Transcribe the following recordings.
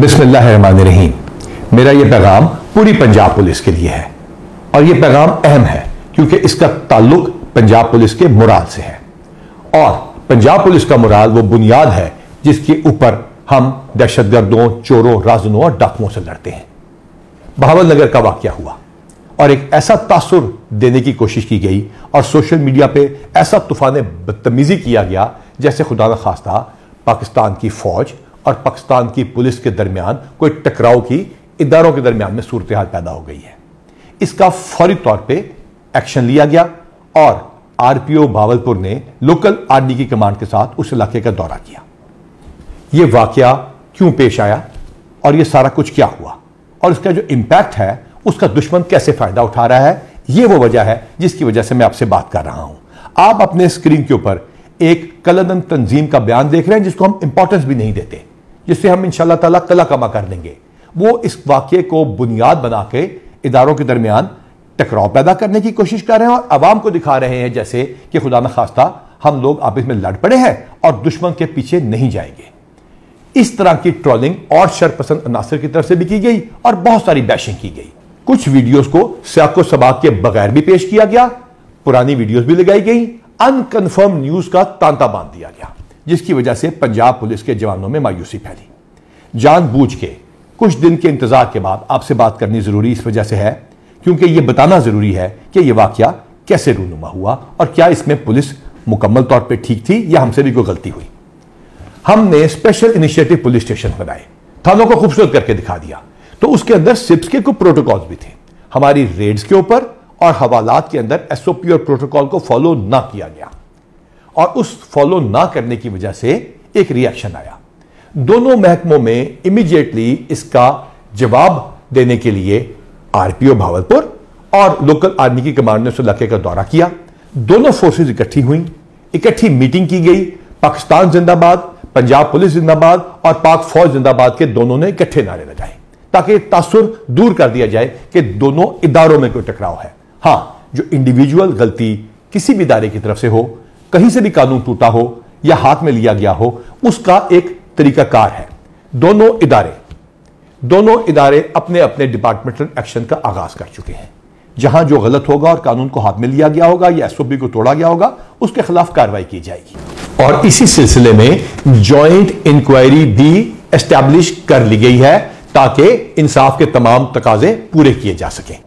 बिस्मिल्लाहिर्रहमानिर्रहीम। मेरा यह पैगाम पूरी पंजाब पुलिस के लिए है और यह पैगाम अहम है क्योंकि इसका ताल्लुक पंजाब पुलिस के मोराल से है और पंजाब पुलिस का मोराल वो बुनियाद है जिसके ऊपर हम दहशतगर्दों, चोरों, राज़नों और डाकुओं से लड़ते हैं। बहावलनगर का वाकया हुआ और एक ऐसा तासुर देने की कोशिश की गई और सोशल मीडिया पे ऐसा तूफान बदतमीजी किया गया जैसे खुदा न खास्ता पाकिस्तान की फौज और पाकिस्तान की पुलिस के दरमियान कोई टकराव की इदारों के दरमियान में सूरत हाल पैदा हो गई है। इसका फौरी तौर पे एक्शन लिया गया और आरपीओ भावलपुर ने लोकल आर्मी की कमांड के साथ उस इलाके का दौरा किया। यह वाकया क्यों पेश आया और यह सारा कुछ क्या हुआ और इसका जो इंपैक्ट है उसका दुश्मन कैसे फायदा उठा रहा है, यह वो वजह है जिसकी वजह से मैं आपसे बात कर रहा हूं। आप अपने स्क्रीन के ऊपर एक कलदन तंजीम का बयान देख रहे हैं जिसको हम इंपॉर्टेंस भी नहीं देते, जिससे हम इंशाअल्लाह ताला कला कमा कर देंगे। वो इस वाकये को बुनियाद बना के इदारों के दरमियान टकराव पैदा करने की कोशिश कर रहे हैं और अवाम को दिखा रहे हैं जैसे कि खुदा न खास्ता हम लोग आपस में लड़ पड़े हैं और दुश्मन के पीछे नहीं जाएंगे। इस तरह की ट्रोलिंग और शरपसंद अनासर की तरफ से भी की गई और बहुत सारी बैशिंग की गई। कुछ वीडियोस को सियाको सबाक के बगैर भी पेश किया गया, पुरानी वीडियोस भी लगाई गई, अनकन्फर्म न्यूज का तांता बांध दिया गया, जिसकी वजह से पंजाब पुलिस के जवानों में मायूसी फैली। जानबूझ के कुछ दिन के इंतजार के बाद आपसे बात करनी जरूरी इस वजह से है क्योंकि यह बताना जरूरी है कि यह वाकया कैसे रूनुमा हुआ और क्या इसमें पुलिस मुकम्मल तौर पर ठीक थी या हमसे भी कोई गलती हुई। हमने स्पेशल इनिशिएटिव पुलिस स्टेशन बनाए, थानों को खूबसूरत करके दिखा दिया, तो उसके अंदर सिप्स के कुछ प्रोटोकॉल्स भी थे। हमारी रेड्स के ऊपर और हवालात के अंदर एसओपी और प्रोटोकॉल को फॉलो ना किया गया और उस फॉलो ना करने की वजह से एक रिएक्शन आया। दोनों महकमों में इमीडिएटली इसका जवाब देने के लिए आरपीओ भावलपुर और लोकल आर्मी की कमांड ने उस इलाके का दौरा किया। दोनों फोर्सेस इकट्ठी हुई, इकट्ठी मीटिंग की गई। पाकिस्तान जिंदाबाद, पंजाब पुलिस जिंदाबाद और पाक फौज जिंदाबाद के दोनों ने इकट्ठे नारे लगाए ताकि तासुर दूर कर दिया जाए कि दोनों इदारों में कोई टकराव है। हां, जो इंडिविजुअल गलती किसी भी इदारे की तरफ से हो, कहीं से भी कानून टूटा हो या हाथ में लिया गया हो, उसका एक तरीकाकार है। दोनों इदारे अपने अपने डिपार्टमेंटल एक्शन का आगाज कर चुके हैं। जहां जो गलत होगा और कानून को हाथ में लिया गया होगा या एसओपी को तोड़ा गया होगा, उसके खिलाफ कार्रवाई की जाएगी और इसी सिलसिले में जॉइंट इंक्वायरी भी एस्टैब्लिश कर ली गई है ताकि इंसाफ के तमाम तकाजे पूरे किए जा सकें।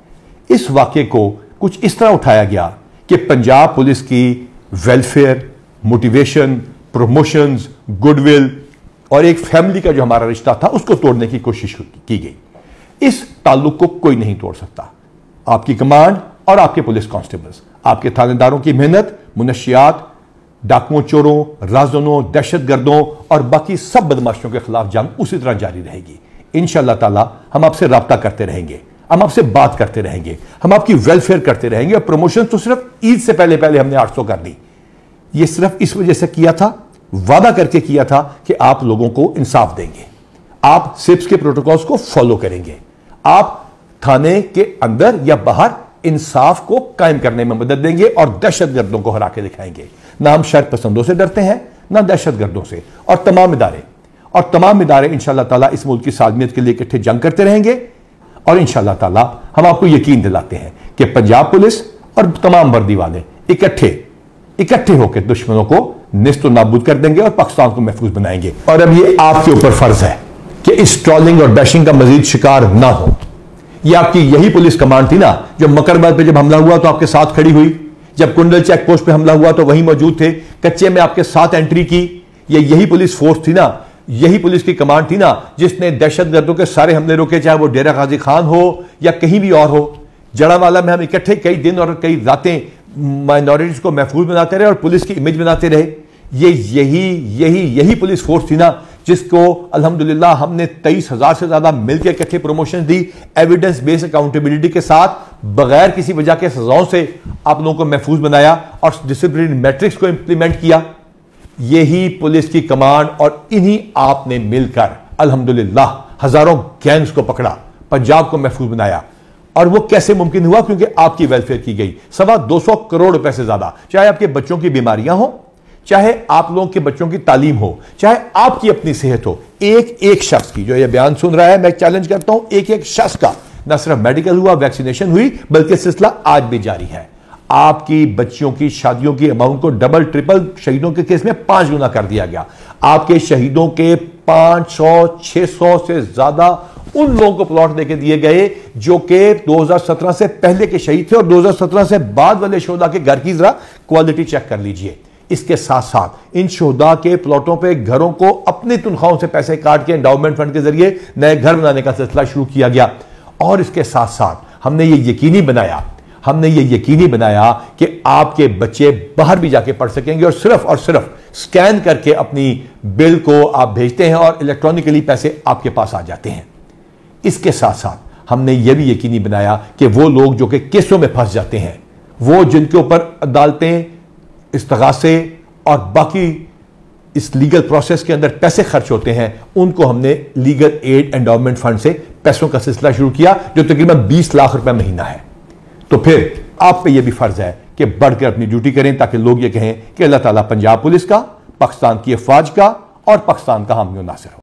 इस वाकये को कुछ इस तरह उठाया गया कि पंजाब पुलिस की वेलफेयर, मोटिवेशन, प्रमोशंस, गुडविल और एक फैमिली का जो हमारा रिश्ता था उसको तोड़ने की कोशिश की गई। इस ताल्लुक को कोई नहीं तोड़ सकता। आपकी कमांड और आपके पुलिस कांस्टेबल्स, आपके थानेदारों की मेहनत मुनशियात, डाकुओं, चोरों, राज़नों, दहशतगर्दों और बाकी सब बदमाशों के खिलाफ जंग उसी तरह जारी रहेगी। इंशाअल्लाह ताला हम आपसे राब्ता करते रहेंगे, हम आपसे बात करते रहेंगे, हम आपकी वेलफेयर करते रहेंगे। और प्रमोशन तो सिर्फ ईद से पहले पहले हमने 800 कर दी। यह सिर्फ इस वजह से किया था, वादा करके किया था कि आप लोगों को इंसाफ देंगे, आप सिप्स के प्रोटोकॉल्स को फॉलो करेंगे, आप थाने के अंदर या बाहर इंसाफ को कायम करने में मदद देंगे और दहशतगर्दों को हरा के दिखाएंगे। ना हम शर्त पसंदों से डरते हैं, ना दहशतगर्दों से। और तमाम इदारे इंशाअल्लाह ताला इस मुल्क की सालमियत के लिए इकट्ठे जंग करते रहेंगे और इंशाअल्लाह ताला हम आपको यकीन दिलाते हैं कि पंजाब पुलिस और तमाम वर्दी वाले इकट्ठे होकर दुश्मनों को निस्त नाबूद कर देंगे और पाकिस्तान को महफूज बनाएंगे। और अब ये आपके ऊपर फर्ज है कि इस ट्रोलिंग और बैशिंग का मजीद शिकार ना हो। ये आपकी यही पुलिस कमांड थी ना जो मकरबाद पे जब हमला हुआ तो आपके साथ खड़ी हुई, जब कुंडल चेक पोस्ट पे हमला हुआ तो वहीं मौजूद थे, कच्चे में आपके साथ एंट्री की। ये यही पुलिस फोर्स थी ना, यही पुलिस की कमांड थी ना जिसने दहशतगर्दों के सारे हमले रोके, चाहे वो डेरा गाजी खान हो या कहीं भी और हो। जड़ावाला में हम इकट्ठे कई दिन और कई रातें माइनॉरिटीज को महफूज बनाते रहे और पुलिस की इमेज बनाते रहे। ये यही पुलिस फोर्स थी ना जिसको अल्हम्दुलिल्लाह हमने 23,000 से ज्यादा मिलकर इकट्ठे प्रमोशन दी, एविडेंस बेस्ड अकाउंटेबिलिटी के साथ, बगैर किसी वजह के सजाओं से आप लोगों को महफूज बनाया और डिसिप्लिन मैट्रिक्स को इंप्लीमेंट किया। यही पुलिस की कमांड और इन्हीं आपने मिलकर अल्हम्दुलिल्लाह हजारों गैंग्स को पकड़ा, पंजाब को महफूज बनाया। और वो कैसे मुमकिन हुआ? क्योंकि आपकी वेलफेयर की गई। 225 करोड़ रुपए से ज्यादा, चाहे आपके बच्चों की बीमारियां हो, चाहे आप लोगों के बच्चों की तालीम हो, चाहे आपकी अपनी सेहत हो, एक एक शख्स की जो ये बयान सुन रहा है, मैं चैलेंज करता हूं, एक एक शख्स का न सिर्फ मेडिकल हुआ, वैक्सीनेशन हुई, बल्कि सिलसिला आज भी जारी है। आपकी बच्चियों की शादियों की अमाउंट को डबल ट्रिपल शहीदों के केस में 5 गुना कर दिया गया। आपके शहीदों के 500-600 से ज्यादा उन लोगों को प्लॉट देके दिए गए जो कि 2017 से पहले के शहीद थे, और 2017 से बाद वाले शोधा के घर की जरा क्वालिटी चेक कर लीजिए। इसके साथ साथ इन शोधा के प्लॉटों पे घरों को अपनी तनख्वाहों से पैसे काट के एंडाउमेंट फंड के जरिए नए घर बनाने का सिलसिला शुरू किया गया। और इसके साथ साथ हमने ये यकीनी बनाया कि आपके बच्चे बाहर भी जाके पढ़ सकेंगे, और सिर्फ स्कैन करके अपनी बिल को आप भेजते हैं और इलेक्ट्रॉनिकली पैसे आपके पास आ जाते हैं। इसके साथ साथ हमने यह भी यकीनी बनाया कि वो लोग जो कि केसों में फंस जाते हैं, वो जिनके ऊपर अदालतें, इस्तगासे और बाकी इस लीगल प्रोसेस के अंदर पैसे खर्च होते हैं, उनको हमने लीगल एड एंडाउमेंट फंड से पैसों का सिलसिला शुरू किया, जो तकरीबन 20 लाख रुपए महीना है। तो फिर आप पे यह भी फर्ज है कि बढ़कर अपनी ड्यूटी करें, ताकि लोग ये कहें कि अल्लाह ताला पंजाब पुलिस का, पाकिस्तान की अफवाज का और पाकिस्तान का हामी और नासिर हो।